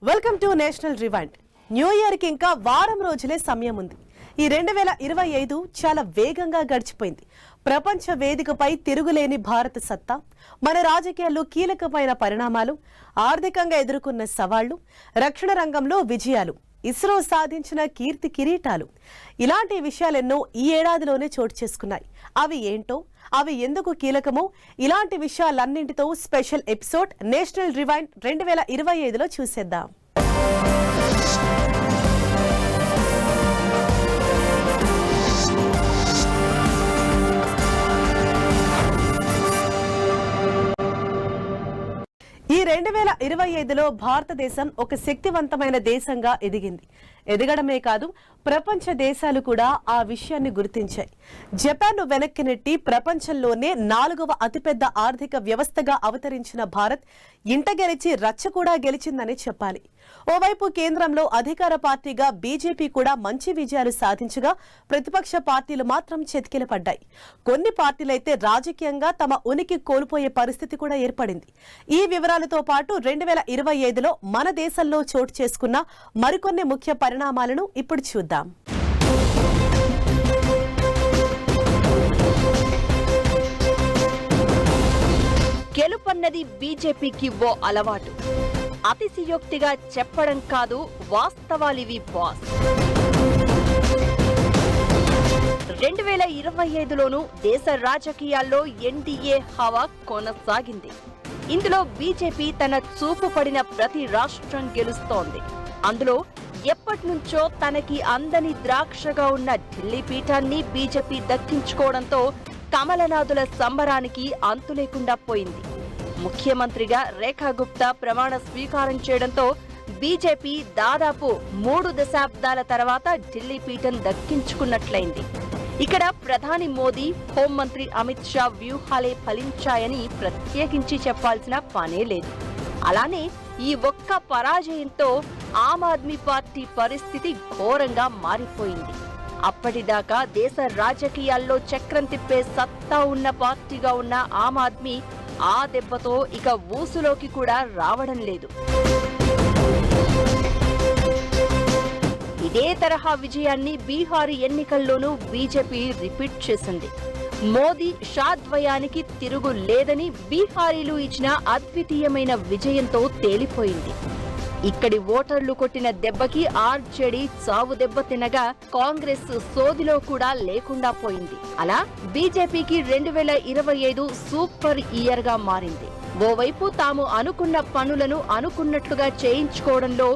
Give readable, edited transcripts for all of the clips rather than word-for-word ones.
Welcome to national rewind. New year కి ఇంకా వారం రోజులే సమయం ఉంది. ఈ 2025 చాలా వేగంగా గడిచిపోయింది. ప్రపంచ వేదికపై తిరుగులేని భారత సత్తా, మన రాజకీయాల్లో కీలకమైన పరిణామాలు, ఆర్థికంగా ఎదుర్కొన్న సవాళ్లు, రక్షణ రంగంలో విజయాలు, ఇస్రో సాధించిన కీర్తి కిరీటాలు, ఇలాంటి విషయాలెన్నో ఈ ఏడాదిలోనే చోటు చేసుకున్నాయి. అవి ఏంటో, అవి ఎందుకు కీలకమో, ఇలాంటి విషయాలన్నింటితో స్పెషల్ ఎపిసోడ్ నేషనల్ రివైండ్ 2025లో చూసేద్దాం. ఈ 2025లో భారతదేశం ఒక శక్తివంతమైన దేశంగా ఎదిగింది. ఎదగడమే కాదు, ప్రపంచ దేశాలు కూడా ఆ విషయాన్ని గుర్తించాయి. జపాన్ను వెనక్కి నెట్టి ప్రపంచంలోనే 4వ అతిపెద్ద ఆర్థిక వ్యవస్థగా అవతరించిన భారత్ ఇంట గెలిచి రచ్చ కూడా గెలిచిందని చెప్పాలి. ఓవైపు కేంద్రంలో అధికార పార్టీగా బీజేపీ కూడా మంచి విజయాలు సాధించగా, ప్రతిపక్ష పార్టీలు మాత్రం చెతికిలపడ్డాయి. కొన్ని పార్టీలైతే రాజకీయంగా తమ ఉనికి కోల్పోయే పరిస్థితి కూడా ఏర్పడింది. ఈ వివరాలతో పాటు 2025లో మన దేశంలో చోటు చేసుకున్న మరికొన్ని ముఖ్య పరిణామాలను ఇప్పుడు చూద్దాం. గెలుపన్నది బీజేపీకి ఓ అలవాటు. అతిశయోక్తిగా చెప్పడం కాదు, వాస్తవాలివి బాస్. 2025లోనూ దేశ రాజకీయాల్లో ఎన్డీఏ హవా కొనసాగింది. ఇందులో బీజేపీ తన చూపు పడిన ప్రతి రాష్ట్రం గెలుస్తోంది. అందులో ఎప్పటినుంచో తనకి అందని ద్రాక్షగా ఉన్న ఢిల్లీ పీఠాన్ని బీజేపీ దక్కించుకోవడంతో కమలనాథుల సంబరానికి అంతు లేకుండా పోయింది. ముఖ్యమంత్రిగా రేఖా గుప్తా ప్రమాణ స్వీకారం చేయడంతో బీజేపీ దాదాపు 3 దశాబ్దాల తర్వాత ఢిల్లీ పీఠం దక్కించుకున్నట్లయింది. ఇక్కడ ప్రధాని మోదీ, హోంమంత్రి అమిత్ షా వ్యూహాలే ఫలించాయని ప్రత్యేకించి చెప్పాల్సిన పనే లేదు. అలానే ఈ ఒక్క పరాజయంతో ఆమ్ ఆద్మీ పార్టీ పరిస్థితి ఘోరంగా మారిపోయింది. అప్పటిదాకా దేశ రాజకీయాల్లో చక్రం తిప్పే సత్తా ఉన్న పార్టీగా ఉన్న ఆమ్ ఆద్మీ ఆ దెబ్బతో ఇక ఊసులోకి కూడా రావడం లేదు. ఇదే తరహా విజయాన్ని బీహార్ ఎన్నికల్లోనూ బీజేపీ రిపీట్ చేసింది. మోదీ, షా ద్వయానికి తిరుగు లేదని బీహారీలు ఇచ్చిన అద్వితీయమైన విజయంతో తేలిపోయింది. ఇక్కడి ఓటర్లు కొట్టిన దెబ్బకి ఆర్జేడీ చావు దెబ్బ తినగా కాంగ్రెస్ సోదిలో కూడా లేకుండా పోయింది. అలా బీజేపీకి 2025 సూపర్ ఇయర్ గా మారింది. ఓవైపు తాము అనుకున్న పనులను అనుకున్నట్లుగా చేయించుకోవడంలో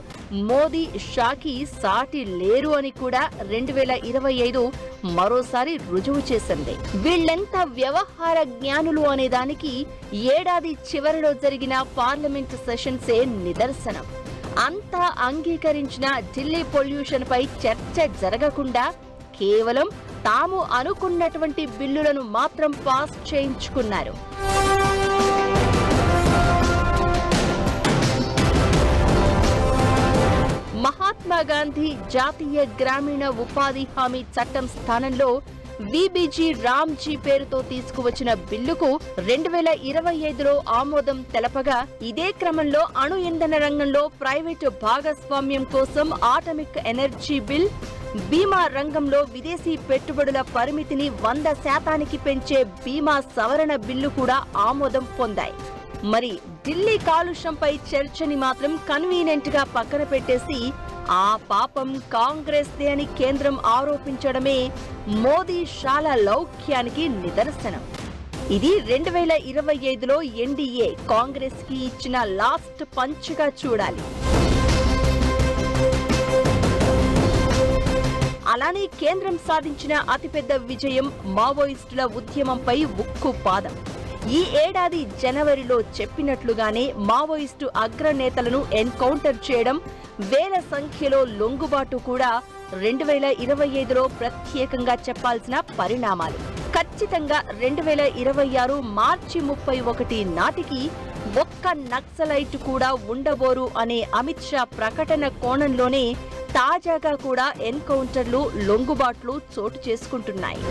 మోదీ, షాకి సాటి లేరు అని కూడా 2025 మరోసారి రుజువు చేసింది. వీళ్లెంత వ్యవహార జ్ఞానులు అనేదానికి ఏడాది చివరిలో జరిగిన పార్లమెంటు సెషన్సే నిదర్శనం. అంతా అంగీకరించిన ఢిల్లీ పొల్యూషన్ పై చర్చ జరగకుండా కేవలం తాము అనుకున్నటువంటి బిల్లులను మాత్రం పాస్ చేయించుకున్నారు. మహాత్మా గాంధీ జాతీయ గ్రామీణ ఉపాధి హామీ చట్టం స్థానంలో వీబీజీ రామ్జీ పేరుతో తీసుకువచ్చిన బిల్లుకు 2025లో ఆమోదం తెలపగా, ఇదే క్రమంలో అణు ఇంధన రంగంలో ప్రైవేటు భాగస్వామ్యం కోసం ఆటమిక్ ఎనర్జీ బిల్, బీమా రంగంలో విదేశీ పెట్టుబడుల పరిమితిని 100% పెంచే బీమా సవరణ బిల్లు కూడా ఆమోదం పొందాయి. మరి ఢిల్లీ కాలుష్యంపై చర్చని మాత్రం కన్వీనియంట్ గా పక్కన పెట్టేసి ఆ పాపం కాంగ్రెస్దే అని కేంద్రం ఆరోపించడమే మోదీ, షాల లౌక్యానికి నిదర్శనం. ఇది 2025లో ఎన్డీఏ కాంగ్రెస్ కి ఇచ్చిన లాస్ట్ పంచ్గా చూడాలి. అలానే కేంద్రం సాధించిన అతిపెద్ద విజయం మావోయిస్టుల ఉద్యమంపై ఉక్కు పాదం. ఈ ఏడాది జనవరిలో చెప్పినట్లుగానే మావోయిస్టు అగ్రనేతలను ఎన్కౌంటర్ చేయడం, వేల సంఖ్యలో లొంగుబాటు కూడా 2025లో ప్రత్యేకంగా చెప్పాల్సిన పరిణామాలు. ఖచ్చితంగా 2026 మార్చి 31 నాటికి ఒక్క నక్సలైట్ కూడా ఉండబోరు అనే అమిత్ షా ప్రకటన కోణంలోనే తాజాగా కూడా ఎన్కౌంటర్లు, లొంగుబాట్లు చోటు చేసుకుంటున్నాయి.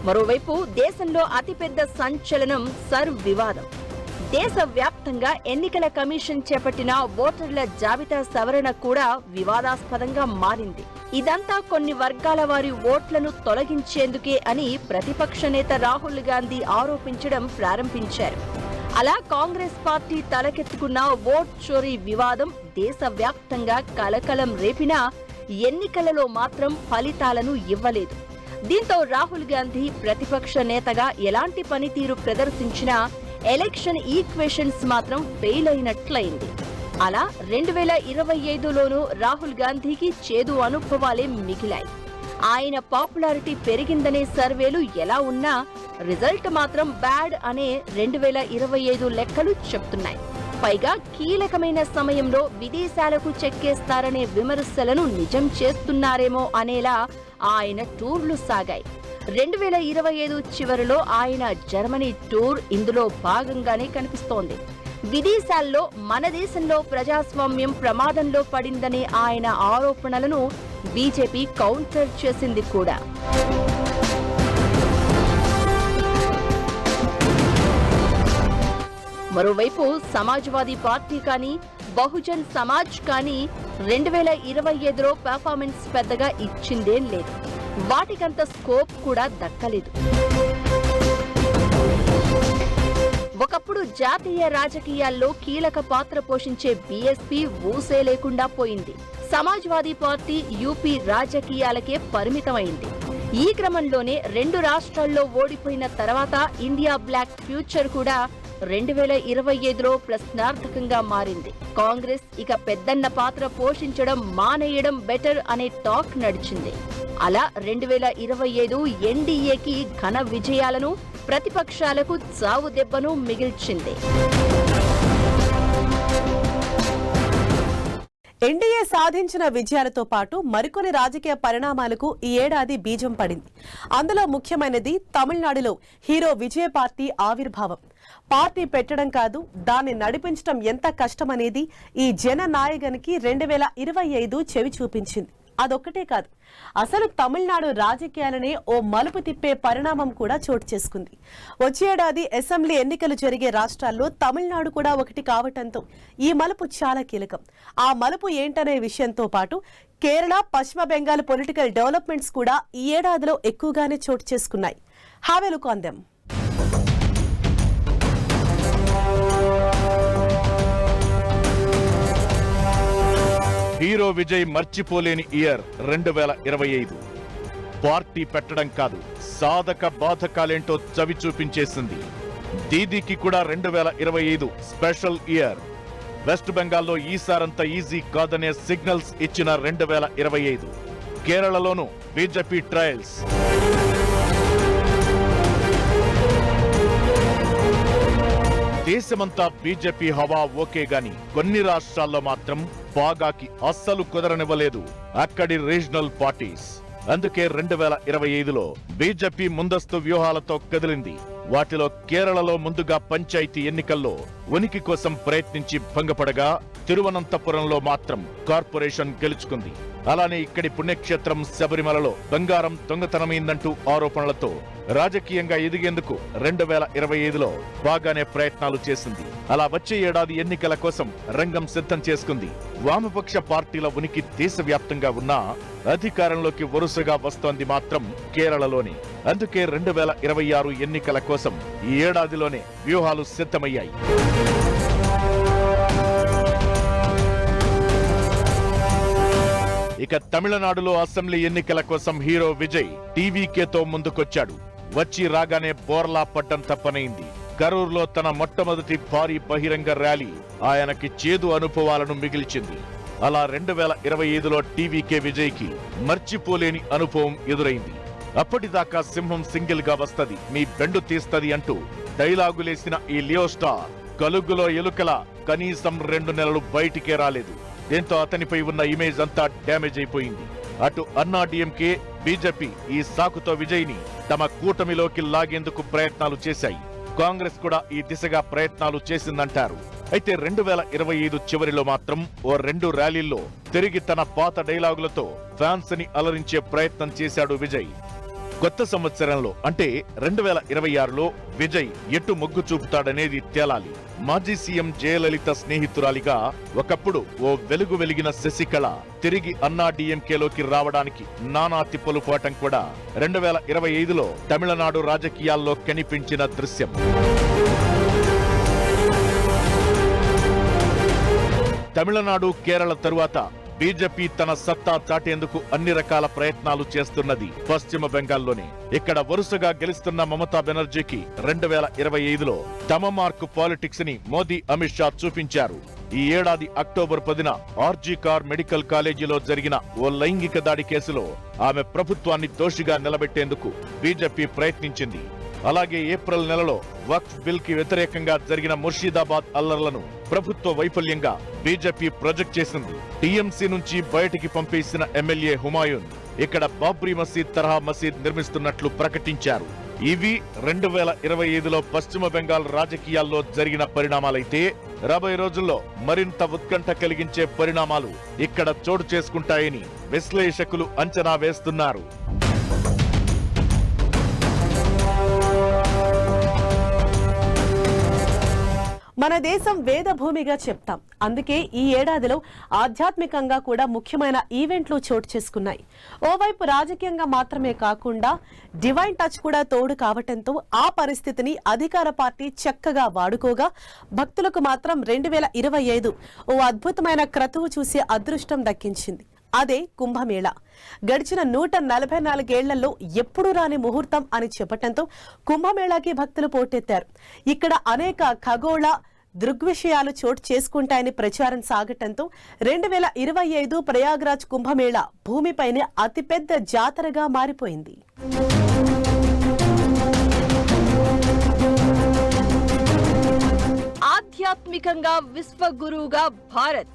మరోవైపు దేశంలో అతిపెద్ద సంచలనం సర్ వివాదం. దేశవ్యాప్తంగా ఎన్నికల కమిషన్ చేపట్టిన ఓటర్ల జాబితా సవరణ కూడా వివాదాస్పదంగా మారింది. ఇదంతా కొన్ని వర్గాల వారి ఓట్లను తొలగించేందుకే అని ప్రతిపక్ష నేత రాహుల్ గాంధీ ఆరోపించడం ప్రారంభించారు. అలా కాంగ్రెస్ పార్టీ తలకెత్తుకున్న ఓట్ చోరీ వివాదం దేశవ్యాప్తంగా కలకలం రేపినా ఎన్నికలలో మాత్రం ఫలితాలను ఇవ్వలేదు. దీంతో రాహుల్ గాంధీ ప్రతిపక్ష నేతగా ఎలాంటి పనితీరు ప్రదర్శించినా ఎలక్షన్ ఈక్వేషన్స్ మాత్రం ఫెయిల్ అయినట్లయింది. అలా 2025లోనూ రాహుల్ గాంధీకి చేదు అనుభవాలే మిగిలాయి. ఆయన పాపులారిటీ పెరిగిందనే సర్వేలు ఎలా ఉన్నా రిజల్ట్ మాత్రం బ్యాడ్ అనే 2025 లెక్కలు చెప్తున్నాయి. పైగా కీలకమైన సమయంలో విదేశాలకు చెక్కేస్తారనే విమర్శలను నిజం చేస్తున్నారేమో అనేలా ఆయన టూర్లు సాగాయి. 2025 చివరిలో ఆయన జర్మనీ టూర్ ఇందులో భాగంగానే కనిపిస్తోంది. విదేశాల్లో మన దేశంలో ప్రజాస్వామ్యం ప్రమాదంలో పడిందనే ఆయన ఆరోపణలను బీజేపీ కౌంటర్ చేసింది కూడా. మరోవైపు సమాజ్వాదీ పార్టీ కానీ బహుజన్ సమాజ్ కానీ 2025లో పెర్ఫార్మెన్స్ పెద్దగా ఇచ్చిందేం లేదు. వాటికంత స్కోప్ కూడా దక్కలేదు. ఒకప్పుడు జాతీయ రాజకీయాల్లో కీలక పాత్ర పోషించే బీఎస్పీ ఊసే లేకుండా పోయింది. సమాజ్వాదీ పార్టీ యూపీ రాజకీయాలకే పరిమితమైంది. ఈ క్రమంలోనే 2 రాష్ట్రాల్లో ఓడిపోయిన తర్వాత ఇండియా బ్లాక్ ఫ్యూచర్ కూడా 2025లో ప్రశ్నార్థకంగా మారింది. కాంగ్రెస్ ఇక పెద్దన్న పాత్ర పోషించడం మానేయడం బెటర్ అనే టాక్ నడిచింది. అలా 2025 ఎన్డీఏకి ఘన విజయాలను, ప్రతిపక్షాలకు చావు దెబ్బను మిగిల్చింది. ఎన్డీఏ సాధించిన విజయాలతో పాటు మరికొన్ని రాజకీయ పరిణామాలకు ఈ ఏడాది బీజం పడింది. అందులో ముఖ్యమైనది తమిళనాడులో హీరో విజయ్ పార్టీ ఆవిర్భావం. పార్టీ పెట్టడం కాదు, దాన్ని నడిపించడం ఎంత కష్టమనేది ఈ జననాయకునికి 2025 చెవి చూపించింది. అదొక్కటే కాదు, అసలు తమిళనాడు రాజకీయాలనే ఓ మలుపు తిప్పే పరిణామం కూడా చోటు చేసుకుంది. వచ్చే ఏడాది అసెంబ్లీ ఎన్నికలు జరిగే రాష్ట్రాల్లో తమిళనాడు కూడా ఒకటి కావటంతో ఈ మలుపు చాలా కీలకం. ఆ మలుపు ఏంటనే విషయంతో పాటు కేరళ, పశ్చిమ బెంగాల్ పొలిటికల్ డెవలప్మెంట్స్ కూడా ఈ ఏడాదిలో ఎక్కువగానే చోటు చేసుకున్నాయి. Have a look on them. Hero Vijay మర్చిపోలేని ఇయర్ 2025. పార్టీ పెట్టడం కాదు, సాధక బాధకాలేంటో చవి చూపించేసింది. దీదీకి కూడా 2025 స్పెషల్ ఇయర్. వెస్ట్ బెంగాల్లో ఈసారంత ఈజీ కాదనే సిగ్నల్స్ ఇచ్చిన 2025. కేరళలోనూ బీజేపీ ట్రయల్స్. దేశమంతా బీజేపీ హవా ఓకే గాని కొన్ని రాష్ట్రాల్లో మాత్రం బాగాకి అస్సలు కుదరనివ్వలేదు అక్కడి రీజనల్ పార్టీస్. అందుకే 2025లో బీజేపీ ముందస్తు వ్యూహాలతో కదిలింది. వాటిలో కేరళలో ముందుగా పంచాయతీ ఎన్నికల్లో ఉనికి కోసం ప్రయత్నించి భంగపడగా, తిరువనంతపురంలో మాత్రం కార్పొరేషన్ గెలుచుకుంది. అలానే ఇక్కడి పుణ్యక్షేత్రం శబరిమలలో బంగారం దొంగతనమైందంటూ ఆరోపణలతో రాజకీయంగా ఎదిగేందుకు 2025లో బాగానే ప్రయత్నాలు చేసింది. అలా వచ్చే ఏడాది ఎన్నికల కోసం రంగం సిద్ధం చేసుకుంది. వామపక్ష పార్టీల ఉనికి దేశవ్యాప్తంగా ఉన్నా అధికారంలోకి వరుసగా వస్తోంది మాత్రం కేరళలోనే. అందుకే 2026 ఎన్నికల కోసం ఈ ఏడాదిలోనే వ్యూహాలు సిద్ధమయ్యాయి. ఇక తమిళనాడులో అసెంబ్లీ ఎన్నికల కోసం హీరో విజయ్ టీవీకేతో ముందుకొచ్చాడు. వచ్చి రాగానే బోర్లా పడ్డం తప్పనైంది. కరూర్లో తన మొట్టమొదటి భారీ బహిరంగ ర్యాలీ ఆయనకి చేదు అనుభవాలను మిగిల్చింది. అలా 2025లో టీవీకే విజయ్కి మర్చిపోలేని అనుభవం ఎదురైంది. అప్పటిదాకా సింహం సింగిల్ గా వస్తది, మీ బెండు తీస్తది అంటూ డైలాగులేసిన ఈ లియో స్టార్ కలుగులో ఎలుకల కనీసం 2 నెలలు బయటికే రాలేదు. దీంతో అతనిపై ఉన్న ఇమేజ్ అంతా డ్యామేజ్ అయిపోయింది. అటు అన్నా డిఎంకే, బీజేపీ ఈ సాకుతో విజయ్ ని తమ కూటమిలోకి లాగేందుకు ప్రయత్నాలు చేశాయి. కాంగ్రెస్ కూడా ఈ దిశగా ప్రయత్నాలు చేసిందంటారు. అయితే 2025 చివరిలో మాత్రం ఓ 2 ర్యాలీల్లో తిరిగి తన పాత డైలాగులతో ఫ్యాన్స్ ని అలరించే ప్రయత్నం చేశాడు విజయ్. కొత్త సంవత్సరంలో అంటే 2026లో విజయ్ ఎటు మొగ్గు చూపుతాడనేది తేలాలి. మాజీ సీఎం జయలలిత స్నేహితురాలిగా ఒకప్పుడు ఓ వెలుగు వెలిగిన శశికళ తిరిగి అన్నా డిఎంకేలోకి రావడానికి నానా తిప్పలు పోవటం కూడా 2025లో తమిళనాడు రాజకీయాల్లో కనిపించిన దృశ్యం. తమిళనాడు, కేరళ తరువాత బీజేపీ తన సత్తా చాటేందుకు అన్ని రకాల ప్రయత్నాలు చేస్తున్నది పశ్చిమ బెంగాల్లోనే. ఇక్కడ వరుసగా గెలుస్తున్న మమతా బెనర్జీకి 2025లో తమ మార్కు పాలిటిక్స్ ని మోదీ, అమిత్ షా చూపించారు. ఈ ఏడాది అక్టోబర్ 10న ఆర్జీ కార్ మెడికల్ కాలేజీలో జరిగిన ఓ లైంగిక దాడి కేసులో ఆమె ప్రభుత్వాన్ని దోషిగా నిలబెట్టేందుకు బీజేపీ ప్రయత్నించింది. అలాగే ఏప్రిల్ నెలలో వక్ఫ్ బిల్ కి వ్యతిరేకంగా జరిగిన ముర్షిదాబాద్ అల్లర్లను ప్రభుత్వ వైఫల్యంగా బీజేపీ ప్రొజెక్ట్ చేసింది. టీఎంసీ నుంచి బయటికి పంపేసిన ఎమ్మెల్యే హుమాయూన్ ఇక్కడ బాబ్రీ మసీద్ తరహా మసీద్ నిర్మిస్తున్నట్లు ప్రకటించారు. ఇవి 2025లో పశ్చిమ బెంగాల్ రాజకీయాల్లో జరిగిన పరిణామాలైతే రాబోయే రోజుల్లో మరింత ఉత్కంఠ కలిగించే పరిణామాలు ఇక్కడ చోటు చేసుకుంటాయని విశ్లేషకులు అంచనా వేస్తున్నారు. మన దేశం వేద భూమిగా చెప్తాం. అందుకే ఈ ఏడాదిలో ఆధ్యాత్మికంగా కూడా ముఖ్యమైన ఈవెంట్లు చోటు చేసుకున్నాయి. ఓవైపు రాజకీయంగా మాత్రమే కాకుండా డివైన్ టచ్ కూడా తోడు కావటంతో ఆ పరిస్థితిని అధికార పార్టీ చక్కగా వాడుకోగా, భక్తులకు మాత్రం 2025 ఓ అద్భుతమైన క్రతువు చూసే అదృష్టం దక్కించింది. అదే కుంభమేళా. గడిచిన 144 ఏళ్లలో ఎప్పుడూ రాని ముహూర్తం అని చెప్పటంతో కుంభమేళాకి భక్తులు పోటెత్తారు. ఇక్కడ అనేక ఖగోళ దృగ్విషయాలు చోటు చేసుకుంటాయని ప్రచారం సాగటంతో 2025 ప్రయాగ్రాజ్ కుంభమేళా భూమిపైనే అతిపెద్ద జాతరగా మారిపోయింది. ఆధ్యాత్మికంగా విశ్వగురువుగా భారత్,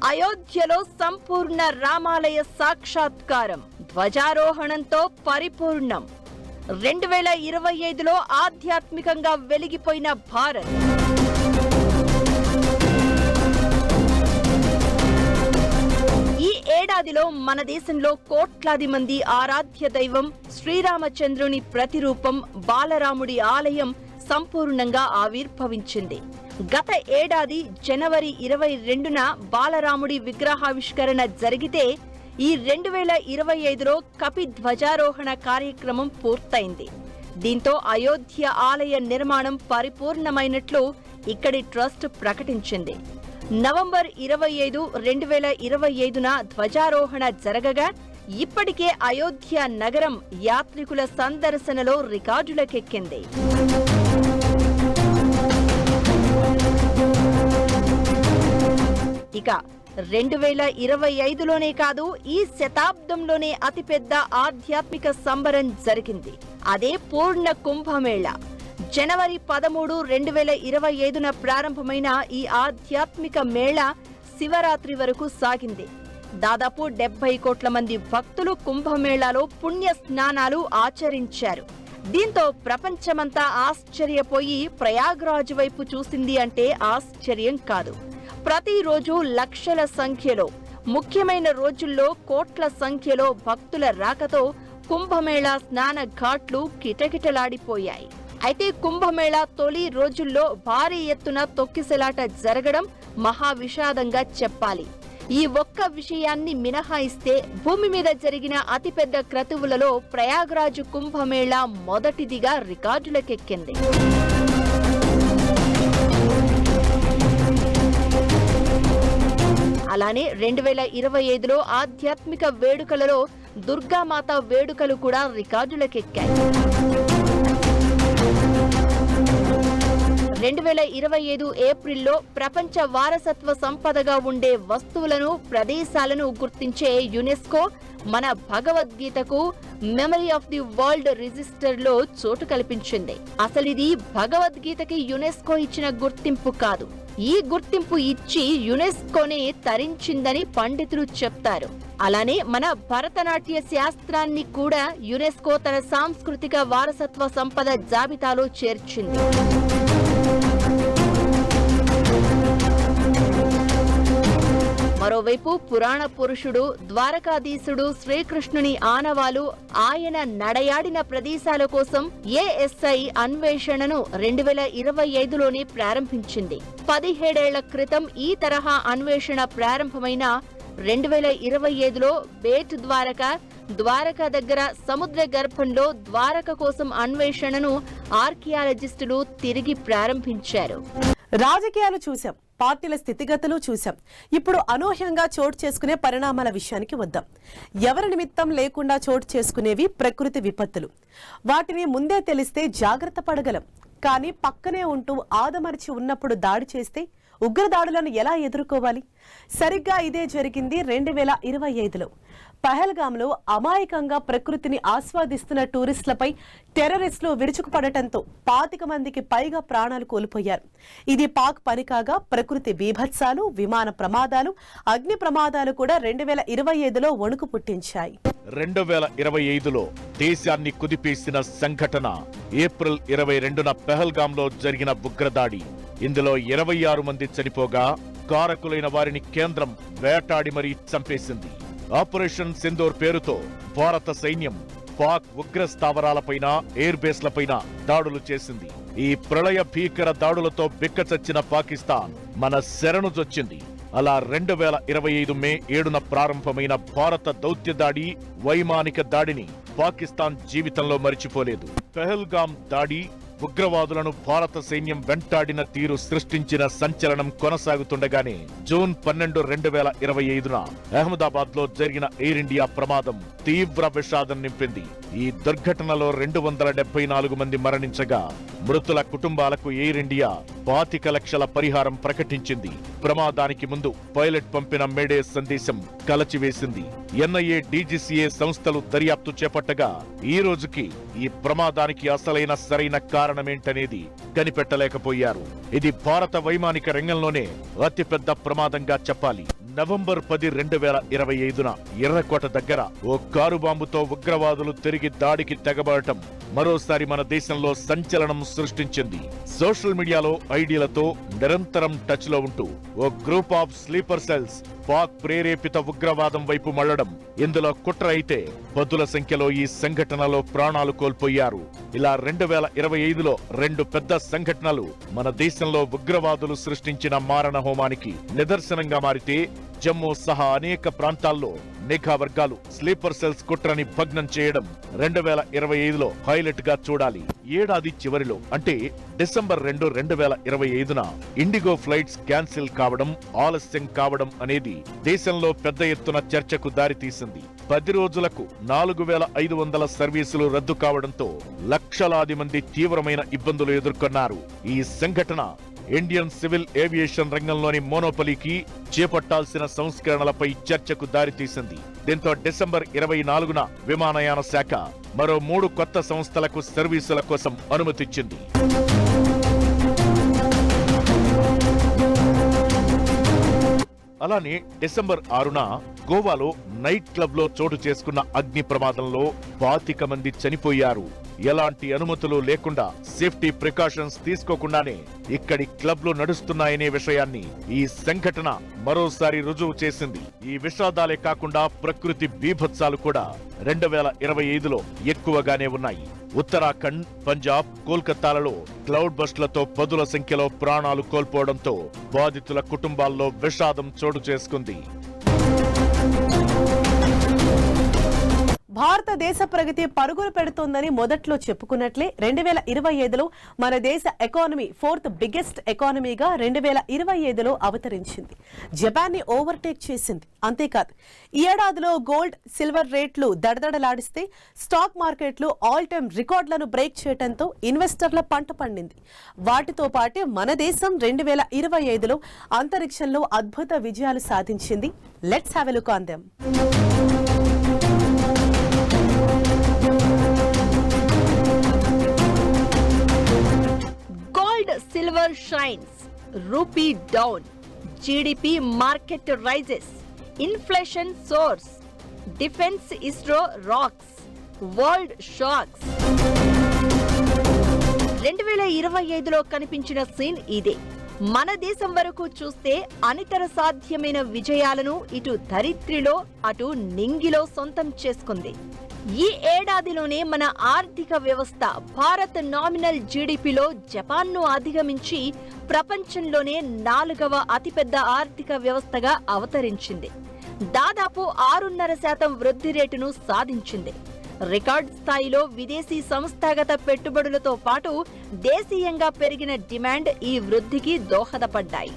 అయోధ్యలో సంపూర్ణ రామాలయ సాక్షాత్కారం, ధ్వజారోహణంతో పరిపూర్ణం. 2025లో ఆధ్యాత్మికంగా వెలిగిపోయిన భారత్. ఈ ఏడాదిలో మన దేశంలో కోట్లాది మంది ఆరాధ్య దైవం శ్రీరామచంద్రుని ప్రతిరూపం బాలరాముడి ఆలయం సంపూర్ణంగా ఆవిర్భవించింది. గత ఏడాది జనవరి 22న బాలరాముడి విగ్రహావిష్కరణ జరిగితే ఈ 2025లో కపి ధ్వజారోహణ కార్యక్రమం పూర్తయింది. దీంతో అయోధ్య ఆలయ నిర్మాణం పరిపూర్ణమైనట్లు ఇక్కడి ట్రస్ట్ ప్రకటించింది. నవంబర్ 25, 2025న ధ్వజారోహణ జరగగా ఇప్పటికే అయోధ్య నగరం యాత్రికుల సందర్శనలో రికార్డులకెక్కింది. ఇక 2025లోనే కాదు, ఈ శతాబ్దంలోనే అతిపెద్ద ఆధ్యాత్మిక సంబరం జరిగింది. అదే పూర్ణ కుంభమేళా. జనవరి 13, 2025న ప్రారంభమైన ఈ ఆధ్యాత్మిక మేళా శివరాత్రి వరకు సాగింది. దాదాపు 70 కోట్ల మంది భక్తులు కుంభమేళాలో పుణ్య స్నానాలు ఆచరించారు. దీంతో ప్రపంచమంతా ఆశ్చర్యపోయి ప్రయాగ్రాజ్ వైపు చూసింది అంటే ఆశ్చర్యం కాదు. ప్రతిరోజు లక్షల సంఖ్యలో, ముఖ్యమైన రోజుల్లో కోట్ల సంఖ్యలో భక్తుల రాకతో కుంభమేళా స్నాన ఘాట్లు కిటకిటలాడిపోయాయి. అయితే కుంభమేళా తొలి రోజుల్లో భారీ ఎత్తున తొక్కిసలాట జరగడం మహా విషాదంగా చెప్పాలి. ఈ ఒక్క విషయాన్ని మినహాయిస్తే భూమి మీద జరిగిన అతిపెద్ద క్రతువులలో ప్రయాగ్రాజ్ కుంభమేళా మొదటిదిగా రికార్డులకెక్కింది. అలానే 2025లో ఆధ్యాత్మిక వేడుకలలో దుర్గామాత వేడుకలు కూడా రికార్డులకెక్కాయి. 2025 ఏప్రిల్లో ప్రపంచ వారసత్వ సంపదగా ఉండే వస్తువులను, ప్రదేశాలను గుర్తించే యునెస్కో మన భగవద్గీతకు మెమరీ ఆఫ్ ది వరల్డ్ రిజిస్టర్లో చోటు కల్పించింది. అసలిది భగవద్గీతకి యునెస్కో ఇచ్చిన గుర్తింపు కాదు. ఈ గుర్తింపు ఇచ్చి యునెస్కోనే తరించిందని పండితులు చెప్తారు. అలానే మన భరతనాట్య శాస్త్రాన్ని కూడా యునెస్కో తన సాంస్కృతిక వారసత్వ సంపద జాబితాలో చేర్చింది. మరోవైపు పురాణ పురుషుడు ద్వారకాధీశుడు శ్రీకృష్ణుని ఆనవాలు ఆయన నడయాడిన ప్రదేశాల కోసం ఏఎస్ఐ అన్వేషణను 2025లోనే ప్రారంభించింది. 17 ఏళ్ల క్రితం ఈ తరహా అన్వేషణ ప్రారంభమైన 2025లో బేట్ ద్వారక దగ్గర సముద్ర గర్భంలో ద్వారక కోసం అన్వేషణను ఆర్కియాలజిస్టులు తిరిగి ప్రారంభించారు. రాజకీయాలు చూశాం, పార్టీల స్థితిగతులు చూశాం. ఇప్పుడు అనూహ్యంగా చోటు చేసుకునే పరిణామాల విషయానికి వద్దాం. ఎవరి నిమిత్తం లేకుండా చోటు చేసుకునేవి ప్రకృతి విపత్తులు. వాటిని ముందే తెలిస్తే జాగ్రత్త పడగలం. కానీ పక్కనే ఉంటూ ఆదమరిచి ఉన్నప్పుడు దాడి చేస్తే ఉగ్రదాడులను ఎలా ఎదుర్కోవాలి? సరిగ్గా ఇదే జరిగింది 2025లో. పహల్గాంలో అమాయకంగా ప్రకృతిని ఆస్వాదిస్తున్న టూరిస్టులపై టెర్రరిస్టులు విరుచుకుపడటంతో 25 మందికి పైగా ప్రాణాలు కోల్పోయారు. ఇది పాక్ పని కాగా ప్రకృతి బీభత్సాలు, విమాన ప్రమాదాలు, అగ్ని ప్రమాదాలు కూడా 2025లో వణుకు పుట్టించాయి. 2025లో దేశాన్ని కుదిపేసిన సంఘటన ఏప్రిల్ 22న పహల్గాంలో జరిగిన ఉగ్రదాడి. ఇందులో 26 మంది చనిపోగా కారకులైన వారిని కేంద్రం వేటాడి మరీ చంపేసింది. ఆపరేషన్ సింధూర్ పేరుతో భారత సైన్యం పాక్ ఉగ్ర స్థావరాలపైన, ఎయిర్ బేస్లపైన దాడులు చేసింది. ఈ ప్రళయ భీకర దాడులతో బిక్కచచ్చిన పాకిస్తాన్ మన శరణుజొచ్చింది. అలా 2025 మే 7న ప్రారంభమైన భారత దౌత్య దాడి, వైమానిక దాడిని పాకిస్తాన్ జీవితంలో మరిచిపోలేదు. పహల్గాం దాడి, ఉగ్రవాదులను భారత సైన్యం వెంటాడిన తీరు సృష్టించిన సంచలనం కొనసాగుతుండగానే జూన్ 12, 2025న అహ్మదాబాద్ లో జరిగిన ఎయిర్ ఇండియా ప్రమాదం తీవ్ర విషాదం నింపింది. ఈ దుర్ఘటనలో 274 మంది మరణించగా మృతుల కుటుంబాలకు ఎయిర్ ఇండియా 25 లక్షల పరిహారం ప్రకటించింది. ప్రమాదానికి ముందు పైలట్ పంపిన మేడే సందేశం కలచివేసింది. ఎన్ఐఏ, డీజీసీఏ సంస్థలు దర్యాప్తు చేపట్టగా ఈ రోజుకి ఈ ప్రమాదానికి అసలైన సరైన కారణమేంటనేది కనిపెట్టలేకపోయారు. ఇది భారత వైమానిక రంగంలోనే అతిపెద్ద ప్రమాదంగా చెప్పాలి. నవంబర్ 10, 2025న ఎర్రకోట దగ్గర ఓ కారు బాంబుతో ఉగ్రవాదులు తిరిగి దాడికి తెగబడటం మరోసారి మన దేశంలో సంచలనం సృష్టించింది. సోషల్ మీడియాలో ఐడియాలతో నిరంతరం టచ్ లో ఉంటూ ఓ group of sleeper cells Pak ప్రేరేపిత ఉగ్రవాదం వైపు మళ్లడం ఇందులో కుట్ర అయితే పదుల సంఖ్యలో ఈ సంఘటనలో ప్రాణాలు కోల్పోయారు. ఇలా 2025లో 2 పెద్ద సంఘటనలు మన దేశంలో ఉగ్రవాదులు సృష్టించిన మారణ హోమానికి నిదర్శనంగా మారితే, జమ్మూ సహా అనేక ప్రాంతాల్లో నిఘా వర్గాలు స్లీపర్ సెల్స్ కుట్రని భగ్నం చేయడం 2025లో హైలైట్ గా చూడాలి. ఏడాది చివరిలో అంటే డిసెంబర్ 2, 2025న ఇండిగో ఫ్లైట్స్ క్యాన్సిల్ కావడం, ఆలస్యం కావడం అనేది దేశంలో పెద్ద ఎత్తున చర్చకు దారితీసింది. 10 రోజులకు 4500 సర్వీసులు రద్దు కావడంతో లక్షలాది మంది తీవ్రమైన ఇబ్బందులు ఎదుర్కొన్నారు. ఈ సంఘటన ఇండియన్ సివిల్ ఏవియేషన్ రంగంలోని మోనోపలీకి, చేపట్టాల్సిన సంస్కరణలపై చర్చకు దారితీసింది. దీంతో డిసెంబర్ 24న విమానయాన శాఖ మరో 3 కొత్త సంస్థలకు సర్వీసుల కోసం అనుమతిచ్చింది. అలానే డిసెంబర్ 6న గోవాలో నైట్ క్లబ్ లో చోటు చేసుకున్న అగ్ని ప్రమాదంలో 25 మంది చనిపోయారు. ఎలాంటి అనుమతులు లేకుండా, సేఫ్టీ ప్రికాషన్స్ తీసుకోకుండానే ఇక్కడి క్లబ్లు నడుస్తున్నాయనే విషయాన్ని ఈ సంఘటన మరోసారి రుజువు చేసింది. ఈ విషాదాలే కాకుండా ప్రకృతి బీభత్సాలు కూడా 2025లో ఎక్కువగానే ఉన్నాయి. ఉత్తరాఖండ్, పంజాబ్, కోల్కతాలలో క్లౌడ్ బస్ట్లతో పదుల సంఖ్యలో ప్రాణాలు కోల్పోవడంతో బాధితుల కుటుంబాల్లో విషాదం చోటు చేసుకుంది. భారతదేశ ప్రగతి పరుగులు పెడుతోందని మొదట్లో చెప్పుకున్నట్లే 2025లో మన దేశ ఎకానమీ 4th బిగ్గెస్ట్ ఎకానమీగా 2025లో అవతరించింది. జపాన్ ని ఓవర్టేక్ చేసింది. అంతేకాదు, ఈ ఏడాదిలో గోల్డ్, సిల్వర్ రేట్లు దడదడలాడిస్తే స్టాక్ మార్కెట్లు ఆల్ టైమ్ రికార్డులను బ్రేక్ చేయడంతో ఇన్వెస్టర్ల పంట పండింది. వాటితో పాటు మన దేశం 2025లో అంతరిక్షంలో అద్భుత విజయాలు సాధించింది. Let's have a look on them. Silver shines, rupee down, GDP market rises, inflation soars, defense ISRO rocks, world shocks. 2025లో కనిపించిన సీన్ ఇదే. మన దేశం వరకు చూస్తే అనితర సాధ్యమైన విజయాలను ఇటు ధరిత్రిలో అటు నింగిలో సొంతం చేసుకుంది. ఈ ఏడాదిలోనే మన ఆర్థిక వ్యవస్థ భారత్ నామినల్ జీడీపీలో జపాన్ను అధిగమించి ప్రపంచంలోనే 4వ అతిపెద్ద ఆర్థిక వ్యవస్థగా అవతరించింది. దాదాపు 6.5% వృద్ధి రేటును సాధించింది. రికార్డ్ స్థాయిలో విదేశీ సంస్థాగత పెట్టుబడులతో పాటు దేశీయంగా పెరిగిన డిమాండ్ ఈ వృద్ధికి దోహదపడ్డాయి.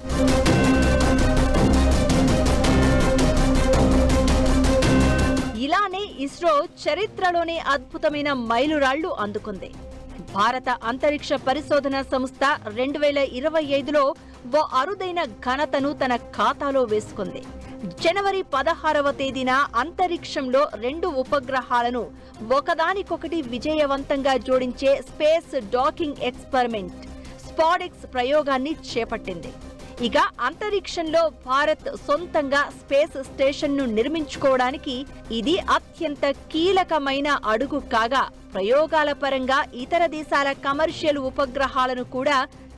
ఇలానే ఇస్రో చరిత్రలోనే అద్భుతమైన మైలురాళ్లు అందుకుంది. భారత అంతరిక్ష పరిశోధన సంస్థ 2025లో ఓ అరుదైన ఘనతను తన ఖాతాలో వేసుకుంది. జనవరి 16వ తేదీన అంతరిక్షంలో 2 ఉపగ్రహాలను ఒకదానికొకటి విజయవంతంగా జోడించే స్పేస్ డాకింగ్ ఎక్స్పెరిమెంట్ స్పాడెక్స్ ప్రయోగాన్ని చేపట్టింది. ఇక అంతరిక్షంలో భారత్ సొంతంగా స్పేస్ స్టేషన్ను నిర్మించుకోవడానికి ఇది అత్యంత కీలకమైన అడుగు కాగా, ప్రయోగాల పరంగా ఇతర దేశాల కమర్షియల్ ఉపగ్రహాలను కూడా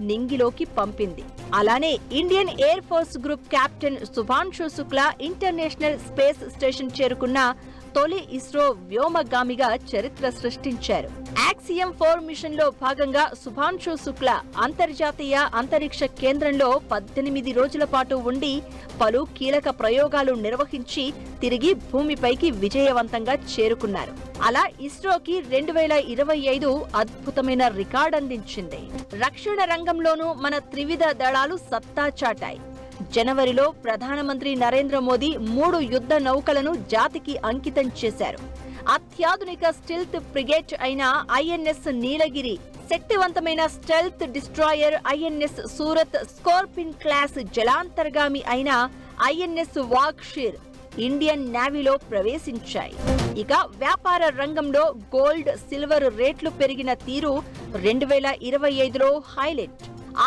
నింగిలోకి పంపింది. అలానే Indian air force group captain Shubhanshu Shukla international space station చేరుకున్న తొలి ఇస్రో వ్యోమగామిగా చరిత్ర సృష్టించారు. యాక్సియం 4 మిషన్ లో భాగంగా శుభాంశు శుక్లా అంతర్జాతీయ అంతరిక్ష కేంద్రంలో 18 రోజుల పాటు ఉండి పలు కీలక ప్రయోగాలు నిర్వహించి తిరిగి భూమిపైకి విజయవంతంగా చేరుకున్నారు. అలా ఇస్రోకి 2025 అద్భుతమైన రికార్డ్ అందించింది. రక్షణ రంగంలోనూ మన త్రివిధ దళాలు సత్తా చాటాయి. జనవరిలో ప్రధానమంత్రి నరేంద్ర మోదీ 3 యుద్ధ నౌకలను జాతికి అంకితం చేశారు. అత్యాధునిక స్టెల్త్ ఫ్రిగేట్ అయిన ఐఎన్ఎస్ నీలగిరి, శక్తివంతమైన stealth destroyer INS Surat, Scorpene class జలాంతర్గామి అయిన ఐఎన్ఎస్ వాగ్షీర్ ఇండియన్ నేవీలో ప్రవేశించాయి. ఇక వ్యాపార రంగంలో గోల్డ్, సిల్వర్ రేట్లు పెరిగిన తీరు 2025లో హైలైట్.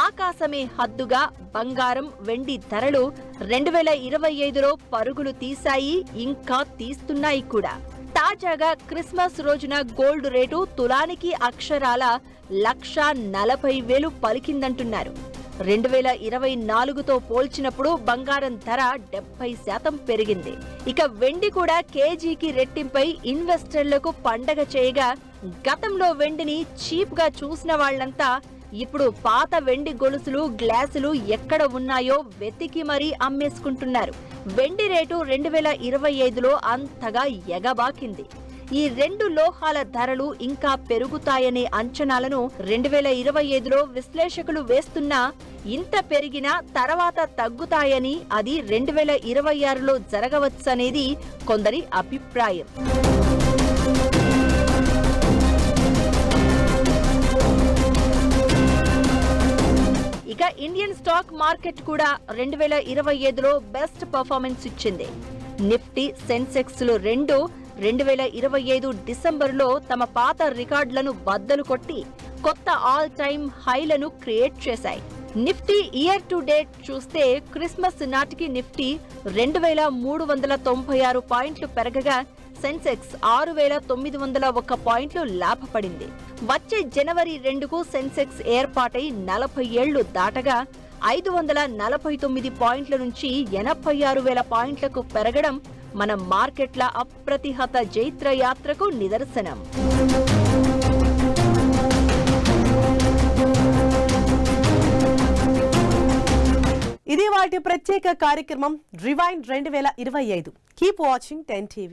ఆకాశమే హద్దుగా బంగారం, వెండి ధరలు 2025లో పరుగులు తీశాయి, ఇంకా తీస్తున్నాయి కూడా. తాజాగా క్రిస్మస్ రోజున గోల్డ్ రేటు తులానికి అక్షరాల 1,40,000 పలికిందంటున్నారు. 2024తో పోల్చినప్పుడు బంగారం ధర 70% పెరిగింది. ఇక వెండి కూడా కేజీకి రెట్టింపై ఇన్వెస్టర్లకు పండగ చేయగా, గతంలో వెండిని చీప్ గా చూసిన వాళ్లంతా ఇప్పుడు పాత వెండి గొలుసులు, గ్లాసులు ఎక్కడ ఉన్నాయో వెతికి మరీ అమ్మేసుకుంటున్నారు. వెండి రేటు 2025లో అంతగా ఎగబాకింది. ఈ 2 లోహాల ధరలు ఇంకా పెరుగుతాయనే అంచనాలను 2025లో విశ్లేషకులు వేస్తున్నా, ఇంత పెరిగినా తర్వాత తగ్గుతాయని, అది 2026లో జరగవచ్చనేది కొందరి అభిప్రాయం. ఇక ఇండియన్ స్టాక్ మార్కెట్ కూడా 2025లో బెస్ట్ పర్ఫార్మెన్స్ ఇచ్చింది. నిఫ్టీ, సెన్సెక్స్ లు 2025 డిసెంబర్లో తమ పాత రికార్డులను బద్దలు కొట్టి కొత్త ఆల్ టైమ్ హైలను క్రియేట్ చేశాయి. నిఫ్టీ ఇయర్ టు డేట్ చూస్తే క్రిస్మస్ నాటికి నిఫ్టీ 2,396 పాయింట్లు పెరగగా, సెన్సెక్స్ 6,901 పాయింట్లు లాభపడింది. వచ్చే జనవరి 2కు సెన్సెక్స్ ఏర్పాటై 40 ఏళ్లు దాటగా 549 పాయింట్ల నుంచి 86,000 పాయింట్లకు పెరగడం మన మార్కెట్ల అప్రతిహత జైత్ర యాత్రకు నిదర్శనం. ఇది వాటి ప్రత్యేక కార్యక్రమం రివైండ్ 2025. Keep watching 10 TV.